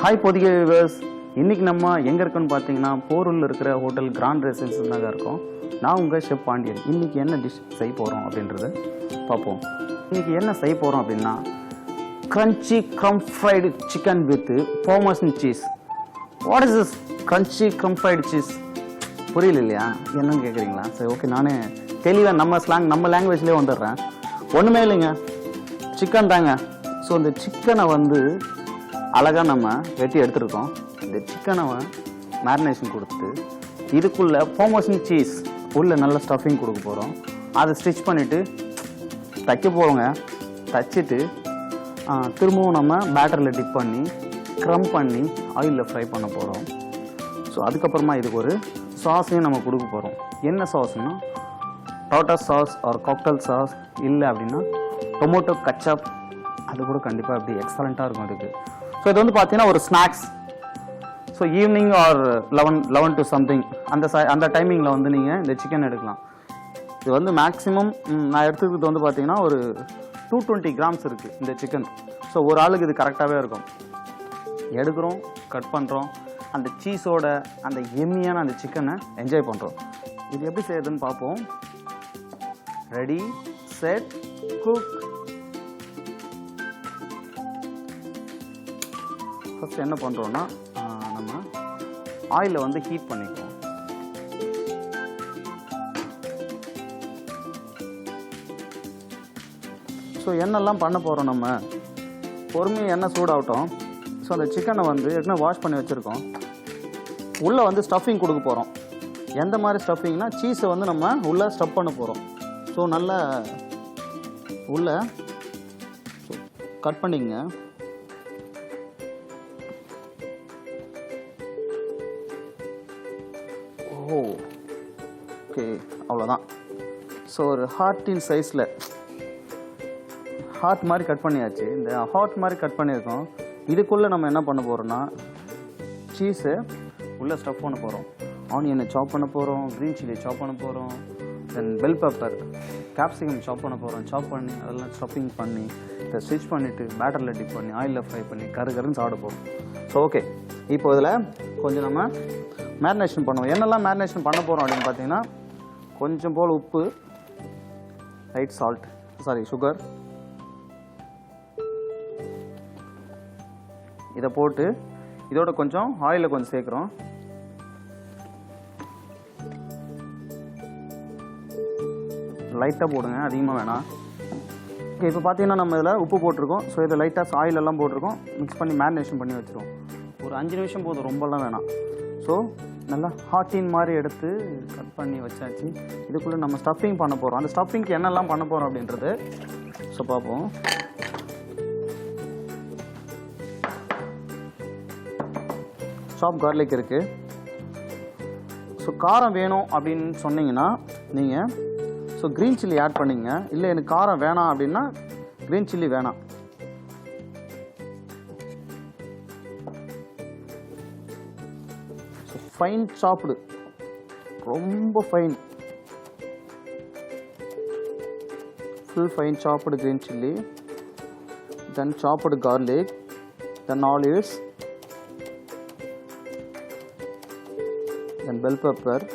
Hi Pothigai viewers, இன்றைக்கி நம்ம எங்கே இருக்கோன்னு பார்த்தீங்கன்னா போரூரில் இருக்கிற ஹோட்டல் கிராண்ட் ரெசிடென்சி தான் இருக்கோம். நான் உங்கள் ஷெஃப் பாண்டியன். இன்றைக்கி என்ன டிஷ் செய்ய போகிறோம் அப்படின்றத பார்ப்போம். இன்றைக்கி என்ன செய்ய போகிறோம் அப்படின்னா crunchy crumb fried chicken with parmesan cheese. What is this crunchy crumb fried cheese? புரியல இல்லையா? என்னன்னு கேட்குறீங்களா? சரி, ஓகே, நானே தெளிவாக நம்ம லாங்குவேஜ்லேயே வந்துடுறேன். ஒன்றுமே இல்லைங்க, சிக்கன் தாங்க. ஸோ இந்த சிக்கனை அழகாக நம்ம வெட்டி எடுத்துருக்கோம். இந்த சிக்கனை மேரினேஷன் கொடுத்துட்டு இதுக்குள்ளே பார்மேசன் சீஸ் உள்ள நல்ல ஸ்டஃபிங் கொடுக்க போகிறோம். அதை ஸ்டிச் பண்ணிவிட்டு தைக்க போகிறோங்க. தைச்சிட்டு திரும்பவும் நம்ம பேட்டரில் டிப் பண்ணி க்ரம் பண்ணி ஆயிலில் ஃப்ரை பண்ண போகிறோம். ஸோ அதுக்கப்புறமா இதுக்கு ஒரு சாஸையும் நம்ம கொடுக்க போகிறோம். என்ன சாஸ்னா tomato sauce or cocktail sauce, இல்லை அப்படின்னா டொமேட்டோ கச்சப். அது கூட கண்டிப்பாக அப்படி எக்ஸலண்ட்டாக இருக்கும் இதுக்கு. ஸோ இது பார்த்தீங்கன்னா ஒரு snacks. So evening R 11 to something அந்த டைமிங்கில் நீங்கள் இந்த சிக்கன் எடுக்கலாம். இது மேக்ஸிமம் நான் எடுத்துக்கிறது பார்த்தீங்கன்னா ஒரு 220 grams இருக்குது இந்த சிக்கன். ஸோ ஒரு ஆளுக்கு இது கரெக்டாகவே இருக்கும். எடுக்கிறோம், கட் பண்ணுறோம், அந்த சீஸோட அந்த எம்மியான அந்த சிக்கனை என்ஜாய் பண்ணுறோம். இது எப்படி செய்யுதுன்னு பார்ப்போம். Ready, set, cook. ஃபஸ்ட் என்ன பண்ணுறோன்னா நம்ம ஆயிலை ஹீட் பண்ணிக்குவோம். ஸோ எண்ணெய்லாம் பண்ண போகிறோம். நம்ம பொறுமையாக எண்ணெய் சூடாகட்டும். ஸோ அந்த சிக்கனை ஏற்கனவே வாஷ் பண்ணி வச்சுருக்கோம். உள்ளே ஸ்டஃபிங் கொடுக்க போகிறோம். எந்த மாதிரி ஸ்டஃபிங்னா சீஸை நம்ம உள்ளே ஸ்டஃப் பண்ண போகிறோம். ஸோ நல்லா உள்ளே கட் பண்ணிங்க. ஓகே, அவ்வளோதான். ஸோ ஒரு ஹார்ட்டின் சைஸில் ஹார்ட் மாதிரி கட் பண்ணியாச்சு. இந்த ஹார்ட் மாதிரி கட் பண்ணியிருக்கோம். இதுக்குள்ளே நம்ம என்ன பண்ண போகிறோம்னா சீஸை உள்ளே ஸ்டஃப் பண்ண போகிறோம். ஆனியனை சாப் பண்ண போகிறோம், க்ரீன் சில்லி சாப் பண்ண போகிறோம், தென் பெல் பெப்பர், கேப்சிகம் சாப் பண்ண போகிறோம். சாப் பண்ணி அதெல்லாம் ஸ்டஃபிங் பண்ணி இதை ஸ்டிச் பண்ணிவிட்டு பேட்டரில் டிப் பண்ணி ஆயிலில் ஃப்ரை பண்ணி கருன்னு சாப்பிட போகிறோம். ஸோ ஓகே, இப்போ இதில் கொஞ்சம் நம்ம மேரினேஷன் பண்ணுவோம். என்னெல்லாம் மேரினேஷன் பண்ண போகிறோம் அப்படின்னு பார்த்தீங்கன்னா கொஞ்சம் போல் உப்பு, லைட் சுகர், இதை போட்டு இதோட கொஞ்சம் ஆயிலில் கொஞ்சம் சேர்க்குறோம். லைட்டாக போடுங்க, அதிகமாக வேணாம். ஓகே, இப்போ பார்த்தீங்கன்னா நம்ம இதில் உப்பு போட்டிருக்கோம். ஸோ இதை லைட்டாக ஆயிலெல்லாம் போட்டிருக்கோம். மிக்ஸ் பண்ணி மேரினேஷன் பண்ணி வச்சுருவோம். ஒரு 5 நிமிஷம் போதும், ரொம்பலாம் வேணாம். ஸோ நல்லா ஹாட்டின் மாதிரி எடுத்து கட் பண்ணி வச்சாச்சு. இதுக்குள்ளே நம்ம ஸ்டஃபிங் பண்ண போகிறோம். அந்த ஸ்டஃபிங்க்கு என்னெல்லாம் பண்ண போகிறோம் அப்படின்றது ஸோ பார்ப்போம். சாப் கார்லிக் இருக்குது. ஸோ காரம் வேணும் அப்படின்னு சொன்னீங்கன்னா நீங்கள் க்ரீன் சில்லி ஆட் பண்ணிங்க. இல்லை எனக்கு காரம் வேணாம் அப்படின்னா க்ரீன் சில்லி வேணாம். ஃபைன் சாப்டு, ரொம்ப ஃபைன், ஃபுல் ஃபைன் சாப்டு க்ரீன் சில்லி, தென் சாப்டு கார்லிக், தென் ஆலிவ்ஸ், தென் பெல் பெப்பர்.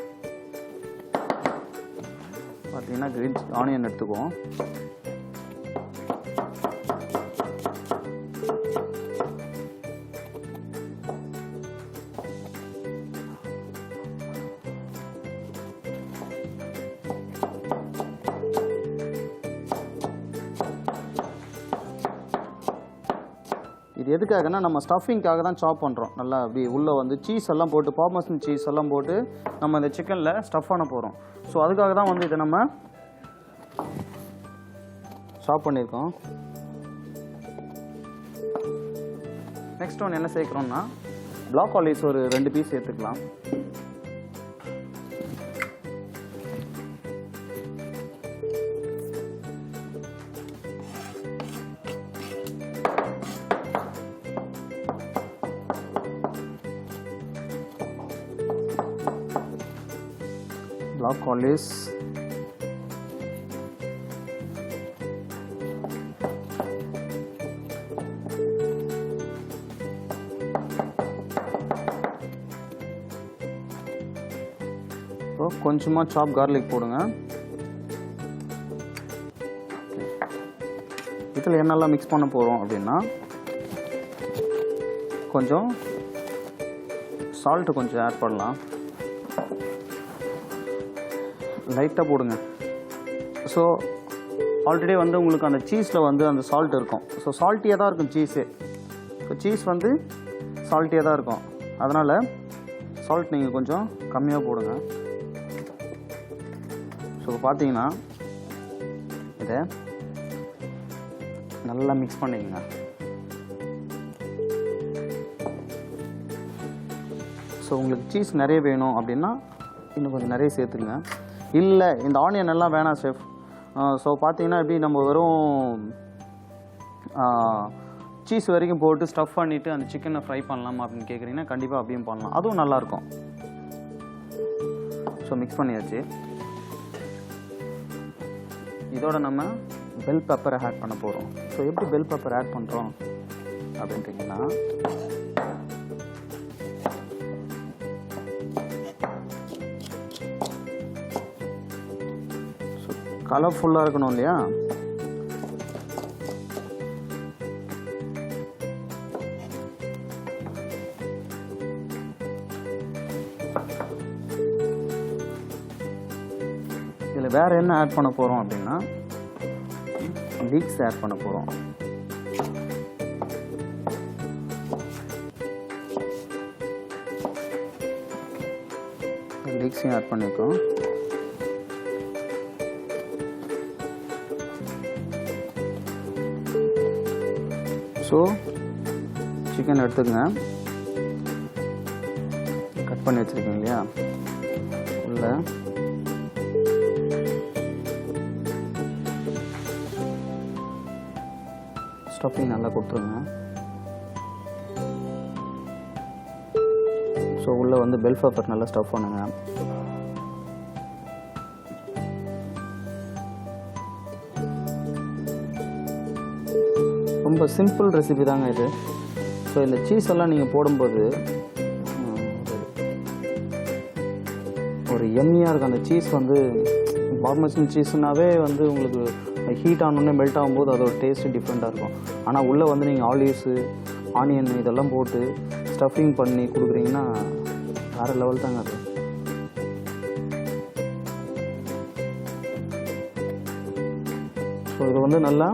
பார்த்தீங்கன்னா க்ரீன் ஆனியன் எடுத்துக்குவோம். இது எதுக்காகனா நம்ம ஸ்டஃபிங்காக தான் சாப் பண்ணுறோம். நல்லா அப்படி உள்ளே சீஸ் எல்லாம் போட்டு பார்மேசன் சீஸ் எல்லாம் போட்டு நம்ம இந்த சிக்கனில் ஸ்டஃப் பண்ண போகிறோம். ஸோ அதுக்காக தான் இதை நம்ம சாப் பண்ணியிருக்கோம். நெக்ஸ்ட் ஒன்று என்ன சேர்க்குறோம்னா பிளாக் ஆலிவ்ஸ் ஒரு 2 பீஸ் சேர்த்துக்கலாம். Black olives, கொஞ்சமாக சாப் கார்லிக் போடுங்க. இதில் என்னெல்லாம் மிக்ஸ் பண்ண போகிறோம் அப்படின்னா கொஞ்சம் சால்ட்டு கொஞ்சம் ஆட் பண்ணலாம். லைட்டாக போடுங்க. ஸோ ஆல்ரெடி வந்து உங்களுக்கு அந்த சீஸில் வந்து அந்த சால்ட் இருக்கும். ஸோ சால்ட்டியாக தான் இருக்கும் சீஸே. ஸோ சீஸ் வந்து சால்ட்டியாக தான் இருக்கும். அதனால் சால்ட் நீங்கள் கொஞ்சம் கம்மியாக போடுங்க. ஸோ பார்த்தீங்கன்னா இதை நல்லா மிக்ஸ் பண்ணிக்கங்க. ஸோ உங்களுக்கு சீஸ் நிறைய வேணும் அப்படின்னா இன்னும் கொஞ்சம் நிறைய சேர்த்துக்குங்க. இல்லை இந்த ஆனியன் எல்லாம் வேணாம் ஷெஃப், ஸோ பார்த்தீங்கன்னா எப்படி நம்ம வெறும் சீஸ் வரைக்கும் போட்டு ஸ்டஃப் பண்ணிவிட்டு அந்த சிக்கனை ஃப்ரை பண்ணலாமா அப்படின்னு கேட்குறீங்கன்னா கண்டிப்பாக அப்படியும் பண்ணலாம், அதுவும் நல்லாயிருக்கும். ஸோ மிக்ஸ் பண்ணியாச்சு. இதோட நம்ம பெல் பெப்பரை ஆட் பண்ண போகிறோம். ஸோ எப்படி பெல் பெப்பர் ஆட் பண்ணுறோம் அப்படின்றீங்கன்னா ஸோ கலர்ஃபுல்லாக இருக்கணும் இல்லையா, இதில் வேறு என்ன ஆட் பண்ண போகிறோம் அப்படின்னா லீக்ஸ் ஆட் பண்ண போகிறோம். லீக்ஸையும் ஆட் பண்ணிக்கோம். ஸோ சிக்கன் எடுத்துக்கங்க, கட் பண்ணி வச்சுருக்கீங்க இல்லையா, உள்ள ஸ்டஃபிங் நல்லா கொடுத்துருங்க. ஸோ உள்ளே வந்து பெல் பெப்பர் நல்லா ஸ்டஃப் பண்ணுங்க. ரொம்ப சிம்பிள் ரெசிபி தாங்க இது. ஸோ இந்த சீஸ் எல்லாம் நீங்கள் போடும்போது ஒரு எம்மியாக இருக்கும். அந்த சீஸ் வந்து பார்மசன் சீஸ்னாவே வந்து உங்களுக்கு ஹீட் ஆனோடனே மெல்ட் ஆகும்போது அதோட டேஸ்ட்டு டிஃப்ரெண்ட்டாக இருக்கும். ஆனால் உள்ளே வந்து நீங்கள் ஆலிவ்ஸு ஆனியன் இதெல்லாம் போட்டு ஸ்டஃபிங் பண்ணி கொடுக்குறீங்கன்னா வேறு லெவல் தாங்க அது. ஸோ இதை வந்து நல்லா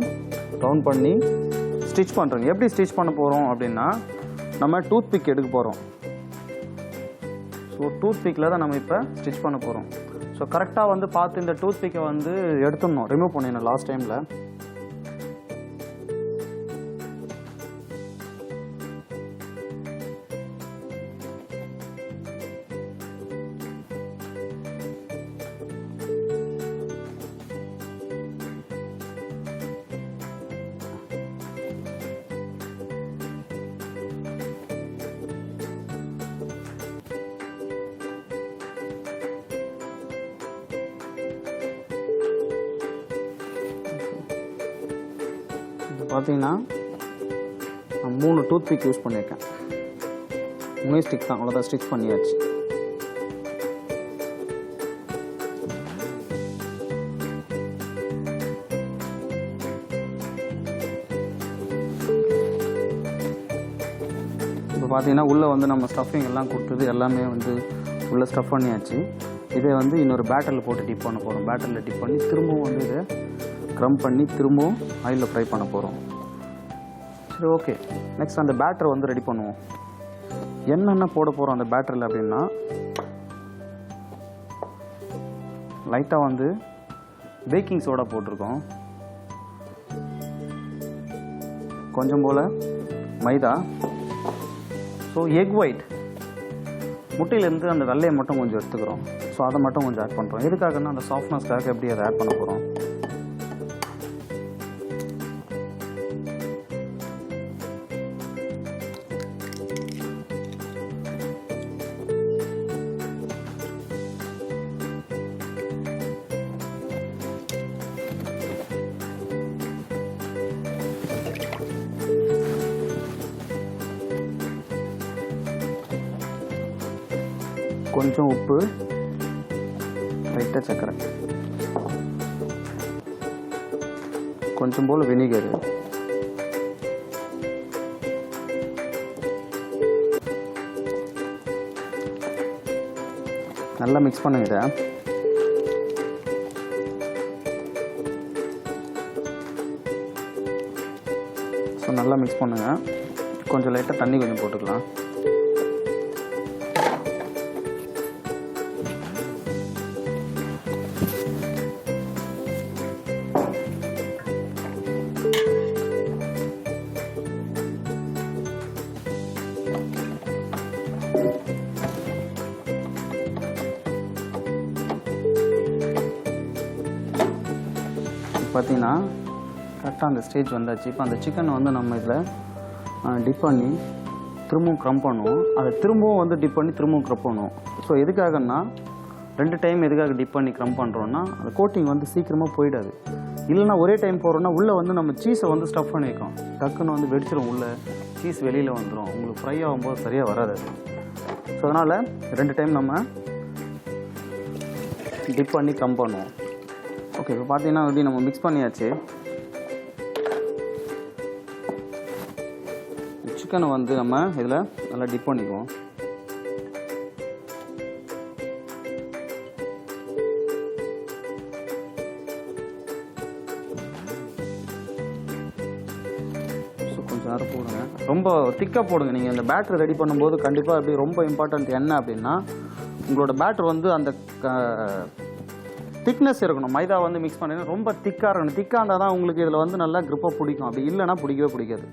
ரவுண்ட் பண்ணி ஸ்டிச் பண்ணுறோங்க. எப்படி ஸ்டிச் பண்ண போகிறோம் அப்படின்னா நம்ம டூத் பிக் எடுக்க போகிறோம். ஸோ டூத் பிக்கில் தான் நம்ம இப்போ ஸ்டிச் பண்ண போகிறோம். ஸோ கரெக்டாக வந்து பார்த்து இந்த டூத் பிக்கை வந்து எடுத்துடணும், ரிமூவ் பண்ணிடணும் லாஸ்ட் டைமில். பார்த்தீங்கன்னா நான் 3 டூத் பிக் யூஸ் பண்ணியிருக்கேன். 3 ஸ்டிக் தான், அவ்வளோதான், ஸ்டிச் பண்ணியாச்சு. இப்போ பார்த்தீங்கன்னா உள்ளே வந்து நம்ம ஸ்டஃபிங் எல்லாம் கொடுத்தது எல்லாமே வந்து உள்ளே ஸ்டஃப் பண்ணியாச்சு. இதை வந்து இன்னொரு பேட்டரில் போட்டு டிப் பண்ண போகிறோம். பேட்டரில் டிப் பண்ணி திரும்பவும் வந்து இதை க்ரம் பண்ணி திரும்பவும் ஆயிலில் ஃப்ரை பண்ண போகிறோம். சரி, ஓகே. நெக்ஸ்ட் அந்த பேட்டரை வந்து ரெடி பண்ணுவோம். என்னென்ன போட போகிறோம் அந்த பேட்டரில் அப்படின்னா லைட்டாக வந்து பேக்கிங் சோடா போட்டிருக்கோம், கொஞ்சம் போல் மைதா, ஸோ எக் ஒயிட், முட்டையிலேருந்து அந்த வெள்ளையை மட்டும் கொஞ்சம் எடுத்துக்கிறோம். ஸோ அதை மட்டும் கொஞ்சம் ஆட் பண்ணுறோம். எதுக்காகன்னா அந்த சாஃப்ட்னஸ்க்காக எப்படி அதை ஆட் பண்ண போகிறோம். கொஞ்சம் உப்பு, லைட்டாக சர்க்கரை, கொஞ்சம் போல் வினிகர், நல்லா மிக்ஸ் பண்ணுங்க இதை. ஸோ நல்லா மிக்ஸ் பண்ணுங்கள். கொஞ்சம் லைட்டாக தண்ணி கொஞ்சம் போட்டுக்கலாம். பார்த்தீங்கன்னா கரெக்டாக அந்த ஸ்டேஜ் வந்தாச்சு. இப்போ அந்த சிக்கனை வந்து நம்ம இதில் டிப் பண்ணி திரும்பவும் க்ரம்ப் பண்ணுவோம். அதை திரும்பவும் வந்து டிப் பண்ணி திரும்பவும் க்ரம்ப் பண்ணுவோம். ஸோ எதுக்காகன்னா 2 டைம் எதுக்காக டிப் பண்ணி க்ரம்ப் பண்ணுறோன்னா அந்த கோட்டிங் வந்து சீக்கிரமாக போயிடாது. இல்லைனா ஒரே டைம் போடுறோன்னா உள்ளே வந்து நம்ம சீஸை வந்து ஸ்டஃப் பண்ணியிருக்கோம், டக்குன்னு வந்து வெடிச்சிடும், உள்ளே சீஸ் வெளியில் வந்துடும், உங்களுக்கு ஃப்ரை ஆகும்போது சரியாக வராது. ஸோ அதனால் 2 டைம் நம்ம டிப் பண்ணி க்ரம்ப் பண்ணுவோம். ஓகே, இப்போ பார்த்தீங்கன்னா எப்படி நம்ம மிக்ஸ் பண்ணியாச்சு. சிக்கனை வந்து நம்ம இதில் நல்லா டிப் பண்ணிக்குவோம். ஸோ கொஞ்சம் நேரம் போடுங்க, ரொம்ப திக்காக போடுங்க. நீங்கள் இந்த பேட்டர் ரெடி பண்ணும்போது கண்டிப்பாக அப்படி ரொம்ப இம்பார்ட்டன்ட் என்ன அப்படின்னா உங்களோட பேட்டர் வந்து அந்த திக்னஸ் இருக்கணும். மைதா வந்து மிக்ஸ் பண்ணி ரொம்ப திக்காக இருக்கணும். திக்காக இருந்தால் தான் உங்களுக்கு இதில் வந்து நல்லா க்ரிப்பாக பிடிக்கும். அப்படி இல்லைன்னா பிடிக்கவே பிடிக்காது.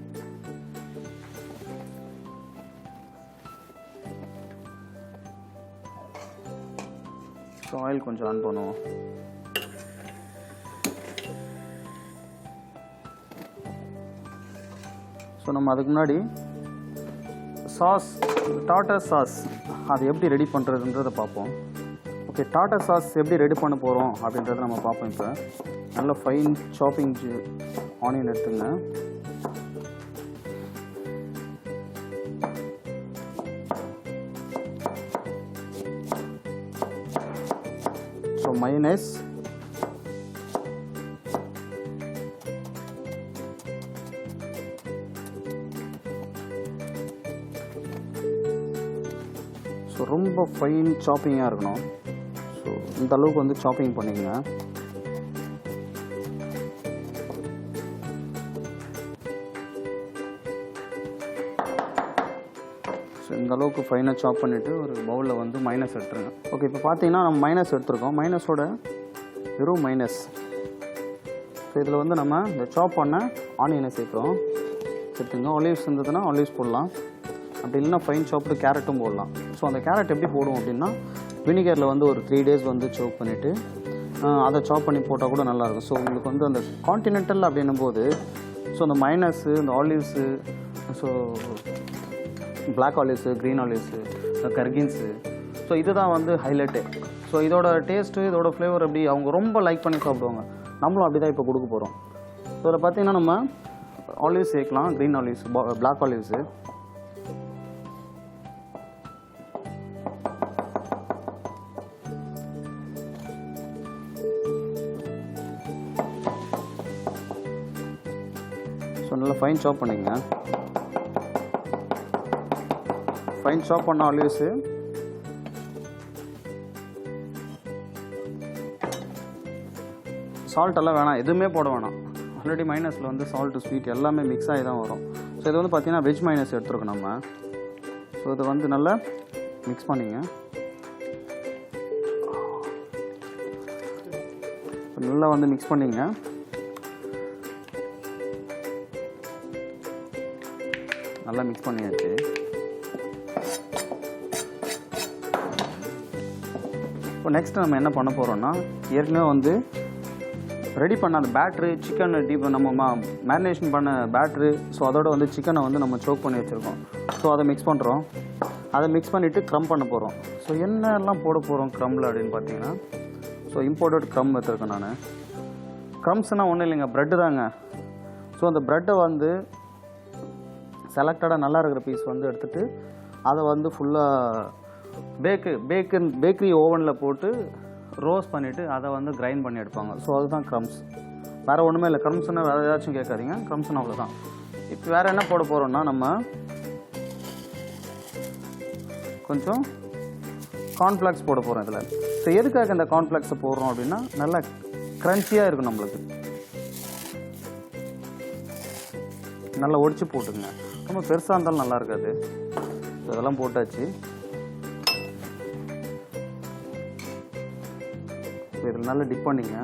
ஸோ ஆயில் கொஞ்சம் ஆன் பண்ணுவோம். ஸோ நம்ம அதுக்கு முன்னாடி சாஸ், டாட்டர் சாஸ் அது எப்படி ரெடி பண்ணுறதுன்றதை பார்ப்போம். ஓகே, டாட்டர் சாஸ் எப்படி ரெடி பண்ண போகிறோம் அப்படின்றத நம்ம பார்ப்போம். இப்போ நல்ல ஃபைன் சாப்பிங் ஆனியன் எடுத்துங்க. ஸோ மைனஸ், ஸோ ரொம்ப ஃபைன் சாப்பிங்காக இருக்கணும். ஸோ இந்த அளவுக்கு வந்து சாப்பிங் பண்ணிக்கங்க. ஸோ இந்த அளவுக்கு ஃபைனாக சாப் பண்ணிவிட்டு ஒரு பவுலில் வந்து மைனஸ் எடுத்துருங்க. ஓகே, இப்போ பார்த்தீங்கன்னா நம்ம மைனஸ் எடுத்துருக்கோம். மைனஸோட வெறும் மைனஸ். ஸோ இதில் வந்து நம்ம இந்த சாப் பண்ண ஆனியனை சேர்க்குறோம். சேர்த்துங்க. ஒலிவ்ஸ் இருந்ததுன்னா ஒலிவ்ஸ் போடலாம், அப்படி இல்லைன்னா ஃபைன் சாப்பிட்டு கேரட்டும் போடலாம். ஸோ அந்த கேரட் எப்படி போடுவோம் அப்படின்னா வினிகரில் வந்து ஒரு 3 days வந்து சோக் பண்ணிவிட்டு அதை சாப் பண்ணி போட்டால் கூட நல்லாயிருக்கும். ஸோ உங்களுக்கு வந்து அந்த கான்டினென்டல் அப்படின்னும் போது ஸோ அந்த மைனஸு, இந்த olives, so black olives, green olives, gherkins, so இதுதான் வந்து ஹைலைட்டு. ஸோ இதோட டேஸ்ட்டு, இதோட ஃப்ளேவர் அப்படி அவங்க ரொம்ப லைக் பண்ணி சாப்பிடுவாங்க. நம்மளும் அப்படி தான் இப்போ கொடுக்க போகிறோம். ஸோ இதில் பார்த்தீங்கன்னா நம்ம ஆலிவ்ஸ் சேர்க்கலாம், green olives, black olives. So நல்லா ஃபைன் சாப் பண்ணிங்க. ஃபைன் சாப் பண்ண ஆலிவ்ஸு சால்ட் எல்லாம் வேணாம், எதுவுமே போட வேணாம். ஆல்ரெடி மைனஸில் வந்து சால்ட்டு, ஸ்வீட் எல்லாமே மிக்ஸ் ஆகி தான் வரும். ஸோ இது வந்து பார்த்திங்கன்னா வெஜ் மைனஸ் எடுத்துருக்கோம் நம்ம. ஸோ இதை வந்து நல்லா மிக்ஸ் பண்ணிங்க. நல்லா வந்து மிக்ஸ் பண்ணிங்க. நல்லா மிக்ஸ் பண்ணியாச்சு. இப்போ நெக்ஸ்ட் நம்ம என்ன பண்ண போகிறோம்னா ஏற்கனவே வந்து ரெடி பண்ண அந்த பேட்ரு, சிக்கன் நம்ம மேரினேஷன் பண்ண பேட்ரு, ஸோ அதோட வந்து சிக்கனை வந்து நம்ம சோக் பண்ணி வச்சுருக்கோம். ஸோ அதை மிக்ஸ் பண்ணுறோம். அதை மிக்ஸ் பண்ணிவிட்டு க்ரம் பண்ண போகிறோம். ஸோ என்னெல்லாம் போட போகிறோம் க்ரம்மில் அப்படின்னு பார்த்தீங்கன்னா ஸோ இம்போர்ட்டட் க்ரம் எடுத்துருக்கேன் நான். க்ரம்ஸ்னால் ஒன்றும் இல்லைங்க, ப்ரெட்டு தாங்க. ஸோ அந்த ப்ரெட்டை வந்து செலக்டடாக நல்லா இருக்கிற பீஸ் வந்து எடுத்துகிட்டு அதை வந்து ஃபுல்லாக பேக்கரி ஓவனில் போட்டு ரோஸ்ட் பண்ணிவிட்டு அதை வந்து கிரைண்ட் பண்ணி எடுப்பாங்க. ஸோ அதுதான் க்ரம்ஸ். வேறு ஒன்றுமே இல்லை. க்ரம்ஸ்னா வேறு ஏதாச்சும் கேட்காதீங்க, க்ரம்ஸ்னா அவ்வளோதான். இப்போ வேறு என்ன போட போகிறோம்னா நம்ம கொஞ்சம் கார்ன்ஃப்ளாக்ஸ் போட போகிறோம் இதில். ஸோ எதுக்காக இந்த கார்ன்ஃப்ளாக்ஸை போடுறோம் அப்படின்னா நல்லா க்ரன்ச்சியாக இருக்கும் நம்மளுக்கு. நல்லா ஒடிச்சு போட்டுங்க. ரொம்ப பெருசாக இருந்தாலும் நல்லா இருக்காது. இதெல்லாம் போட்டாச்சு. இதில் நல்லா டிப் பண்ணிங்க.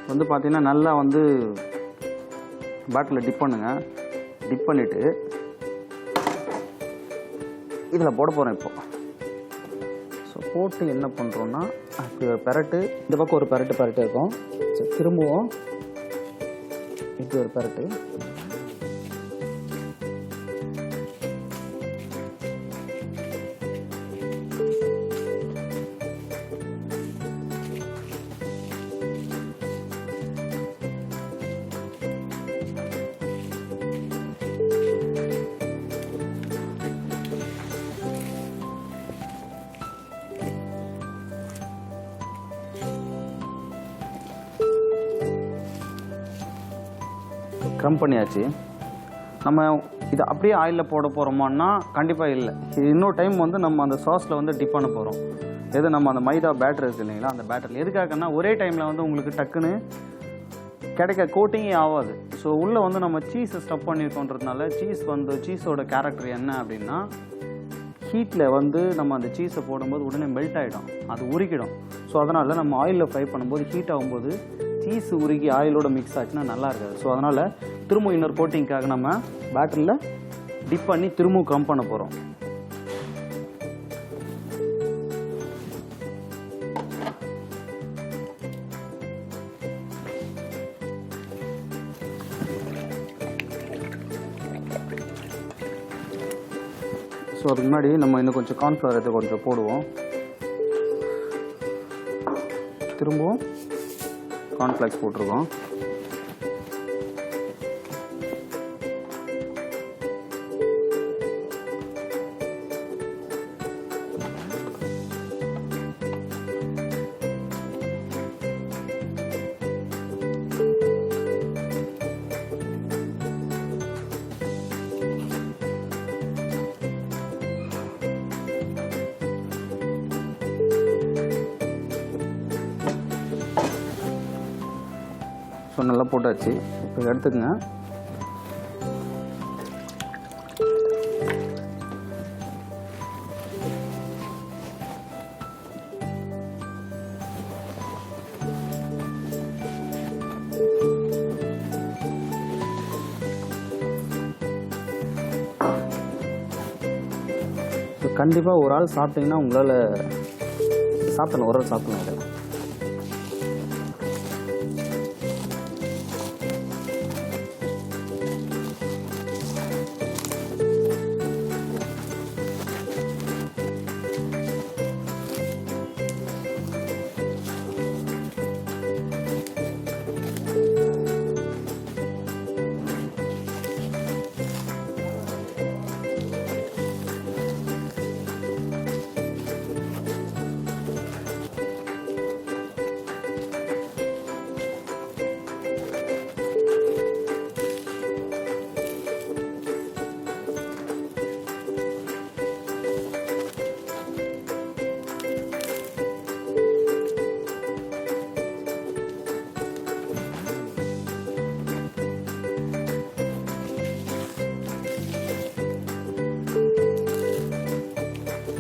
வந்து பார்த்தீங்கன்னா நல்லா வந்து பாட்டிலில் டிப் பண்ணுங்க. டிப் பண்ணிவிட்டு இதில் போட போகிறேன் இப்போ. ஸோ போட்டு என்ன பண்ணுறோன்னா அப்படி ஒரு பெரட்டு, இந்த பக்கம் ஒரு பெரட்டு இருக்கும். ஸோ திரும்பவும் இப்படி ஒரு பெரட்டு. க்ரம் பண்ணியாச்சு. நம்ம இதை அப்படியே ஆயிலில் போட போகிறோமான்னா கண்டிப்பாக இல்லை. இது இன்னொரு டைம் வந்து நம்ம அந்த சாஸில் வந்து டிப் பண்ண போகிறோம். எது நம்ம அந்த மைதா பேட்டர் இருக்குது இல்லைங்களா, அந்த பேட்டரில் எதுக்காகன்னா ஒரே டைமில் வந்து உங்களுக்கு டக்குன்னு கிடைக்க கோட்டிங்கே ஆகாது. ஸோ உள்ளே வந்து நம்ம சீஸை ஸ்டப் பண்ணியிருக்கோன்றதுனால சீஸோட கேரக்டர் என்ன அப்படின்னா ஹீட்டில் வந்து நம்ம அந்த சீஸை போடும்போது உடனே மெல்ட் ஆகிடும், அது உருக்கிடும். ஸோ அதனால் நம்ம ஆயிலில் ஃப்ரை பண்ணும்போது ஹீட் ஆகும்போது சீஸ் உருகி ஆயிலோட மிக்ஸ் ஆச்சுன்னா நல்லா இருக்காது. ஸோ அதனால் திரும்ப இன்னொரு கோட்டிங்காக நம்ம பேட்டரியில் டிப் பண்ணி திரும்பவும் க்ரம் பண்ண போகிறோம். ஸோ அதுக்கு முன்னாடி நம்ம இன்னும் கொஞ்சம் கார்ன்ஃப்ளவர் எடுத்து கொஞ்சம் போடுவோம். திரும்பவும் கார்ன்ஃப்ளாக்ஸ் போட்டிருக்கோம். ஸோ நல்லா போட்டாச்சு. இப்போ எடுத்துக்கங்க. ஸோ கண்டிப்பாக ஒரு ஆள் சாப்பிட்டீங்கன்னா உங்களால் சாப்பிடலாம், ஒரு ஆள் சாப்பிடலாம். இதில்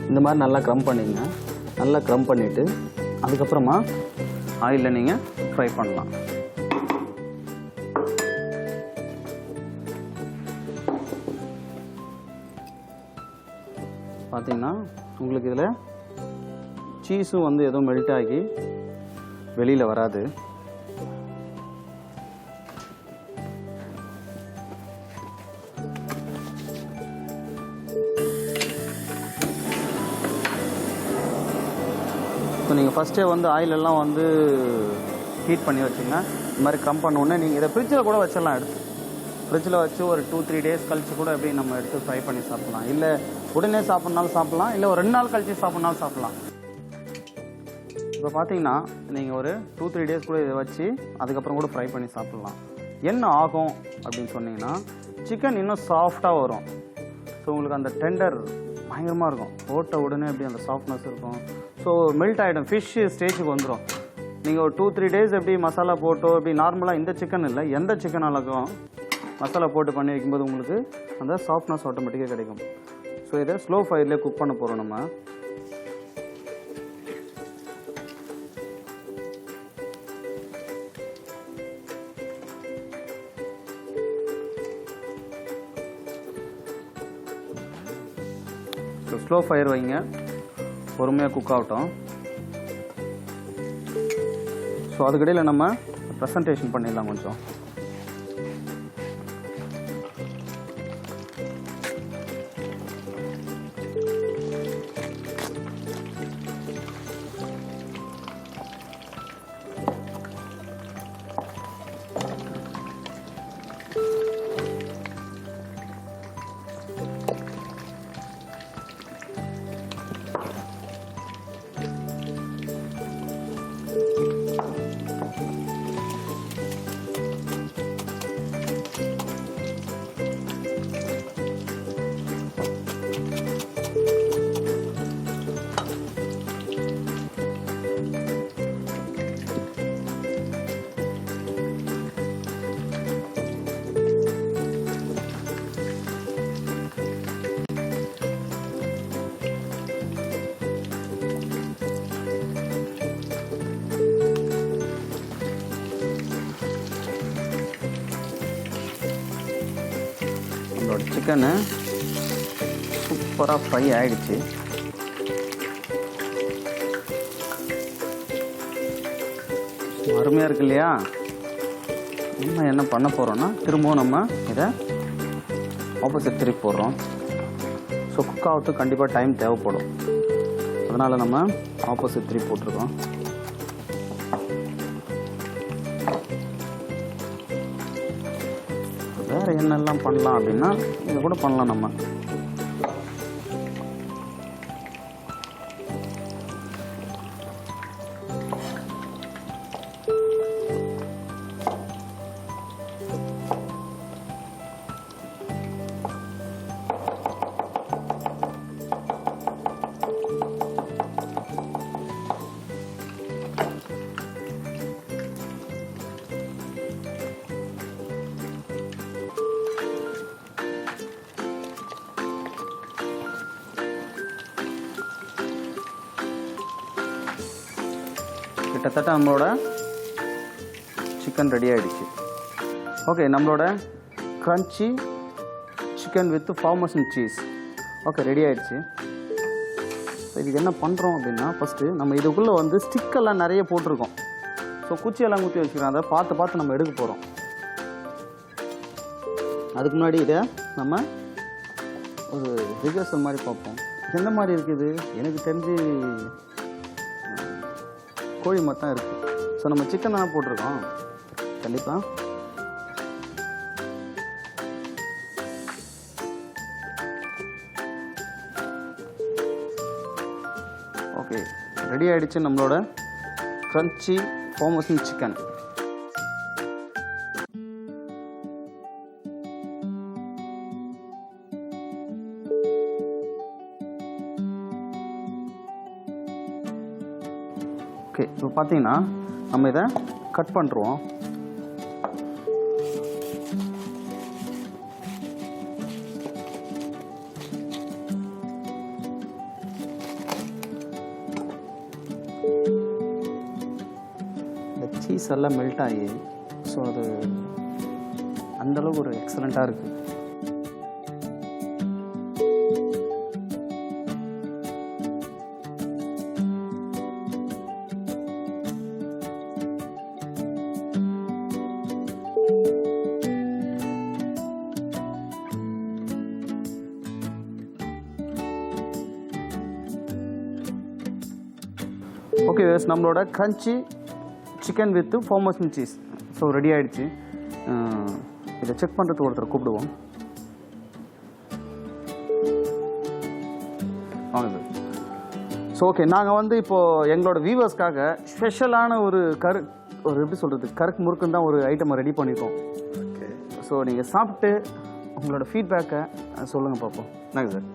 இந்த மாதிரி நல்லா க்ரம் பண்ணிங்க. நல்லா க்ரம் பண்ணிவிட்டு அதுக்கப்புறமா ஆயிலில் நீங்கள் ஃப்ரை பண்ணலாம். பார்த்தீங்கன்னா உங்களுக்கு இதில் சீஸும் வந்து எதுவும் மெல்ட் ஆகி வெளியில் வராது. இப்போ நீங்கள் ஃபஸ்ட்டே வந்து ஆயிலெல்லாம் வந்து ஹீட் பண்ணி வச்சுங்க. இந்த மாதிரி க்ரம் பண்ண உடனே நீங்கள் இதை ஃப்ரிட்ஜில் கூட வச்சிடலாம். எடுத்து ஃப்ரிட்ஜில் வச்சு ஒரு 2-3 டேஸ் கழிச்சு கூட எப்படி நம்ம எடுத்து ஃப்ரை பண்ணி சாப்பிட்லாம். இல்லை உடனே சாப்பிட்னாலும் சாப்பிட்லாம், இல்லை ஒரு 2 நாள் கழிச்சு சாப்பிட்னாலும் சாப்பிட்லாம். இப்போ பார்த்தீங்கன்னா நீங்கள் ஒரு 2-3 டேஸ் கூட இதை வச்சு அதுக்கப்புறம் கூட ஃப்ரை பண்ணி சாப்பிட்லாம். என்ன ஆகும் அப்படின்னு சொன்னீங்கன்னா, சிக்கன் இன்னும் சாஃப்டாக வரும். ஸோ உங்களுக்கு அந்த டெண்டர் பயங்கரமாக இருக்கும். போட்ட உடனே எப்படி அந்த சாஃப்ட்னஸ் இருக்கும். ஸோ மெல்ட் ஆகிடும், ஃபிஷ் ஸ்டேஜுக்கு வந்துடும். நீங்கள் ஒரு 2-3 டேஸ் எப்படி மசாலா போட்டோ எப்படி நார்மலாக இந்த சிக்கன் இல்லை எந்த சிக்கனாலுக்கும் மசாலா போட்டு பண்ணி வைக்கும்போது உங்களுக்கு அந்த சாஃப்ட்னஸ் ஆட்டோமேட்டிக்காக கிடைக்கும். ஸோ இதை ஸ்லோ ஃபயர்லேயே குக் பண்ண போகிறோம் நம்ம. ஸோ ஸ்லோ ஃபயர் வைங்க, பொறுமையாக குக் ஆகட்டும். ஸோ அதுக்கிடையில் நம்ம ப்ரெசன்டேஷன் பண்ணிடலாம் கொஞ்சம். சிக்கனு சூப்பராக ஃப்ரை ஆகிடுச்சு. அருமையாக இருக்கு இல்லையா? நம்ம என்ன பண்ண போகிறோன்னா, திரும்பவும் நம்ம இதை ஆப்போசிட் திருப்பி போடுறோம். ஸோ குக் ஆகிறதுக்கு கண்டிப்பாக டைம் தேவைப்படும். அதனால் நம்ம ஆப்போசிட் திருப்பி போட்டிருக்கோம். வேறு என்னெல்லாம் பண்ணலாம் அப்படின்னா, இதை கூட பண்ணலாம் நம்ம. கிட்டத்தட்ட நம்மளோட சிக்கன் ரெடி ஆகிடுச்சு. ஓகே, நம்மளோட crunchy chicken with parmesan cheese okay ready ஆகிடுச்சு. ஸோ இதுக்கு என்ன பண்ணுறோம் அப்படின்னா, ஃபஸ்ட்டு நம்ம இதுக்குள்ளே வந்து ஸ்டிக்கெல்லாம் நிறைய போட்டிருக்கோம். ஸோ குச்சியெல்லாம் குத்தி வச்சுக்கிறோம். அதை பார்த்து நம்ம எடுக்க போகிறோம். அதுக்கு முன்னாடி இதை நம்ம ஒரு ரிகர்சல் மாதிரி பார்ப்போம். எந்த மாதிரி இருக்குது. எனக்கு தெரிஞ்சு கோழி மாதிரி தான் இருக்குது. ஸோ நம்ம சிக்கன் தானே போட்டிருக்கோம். கண்டிப்பாக ஓகே ரெடி ஆகிடுச்சு நம்மளோட க்ரன்ச்சி பார்மேசன் சிக்கன். ஓகே, இப்போ பார்த்தீங்கன்னா நம்ம இதை கட் பண்ணுறோம். இந்த சீஸ் எல்லாம் மெல்ட் ஆகி, ஸோ அது அந்தளவுக்கு ஒரு எக்ஸலண்ட்டாக இருக்குது. ஓகே, நம்மளோட crunchy chicken with parmesan cheese. So ready ஆகிடுச்சு. இதை செக் பண்ணுறதுக்கு ஒருத்தர் கூப்பிடுவோம். வாங்க சார். ஸோ ஓகே, நாங்கள் வந்து இப்போது எங்களோட வியூவர்ஸ்க்காக ஸ்பெஷலான ஒரு எப்படி சொல்கிறது, கருக்கு முறுக்குன்னு தான் ஒரு ஐட்டமை ரெடி பண்ணியிருக்கோம். ஓகே. ஸோ நீங்கள் சாப்பிட்டு உங்களோட ஃபீட்பேக்கை சொல்லுங்கள் பார்ப்போம். என்னங்க சார்,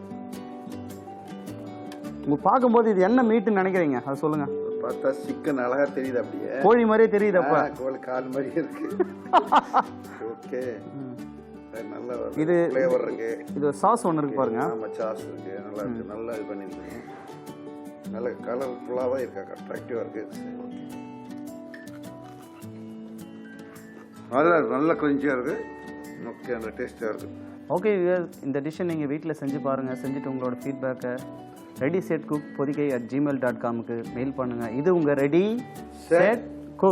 உங்களுக்கு பார்க்கும்போது இது என்ன மீட்டுன்னு நினைக்கிறீங்க, அதை சொல்லுங்கள். பார்த்தா சிக்கன் அழகாக தெரியுது, அப்படியே கோழி மாதிரியே தெரியுது. அப்போ கோழி கால் மாதிரியே இருக்கு. ஓகே, நல்லா இது ஃப்ளேவர் இருக்கு. இது சாஸ் ஒன்று இருக்கு பாருங்க. ஆமாம், சாஸ் இருக்கு, நல்லா இருக்கு, நல்லா இது பண்ணிருக்கீங்க. நல்ல கலர்ஃபுல்லாகவே இருக்கா, அட்ராக்டிவாக இருக்கு. அதெல்லாம் நல்ல கிரன்ச்சியாக இருக்கு. ஓகே, நல்ல டேஸ்ட்டாக இருக்கு. ஓகே, இந்த டிஷ்ஷை நீங்கள் வீட்டில் செஞ்சு பாருங்கள். செஞ்சுட்டு உங்களோட ஃபீட்பேக்கை ready set cook podhigai@gmail.com mail பண்ணுங்கள். இது உங்கள் ரெடி செட்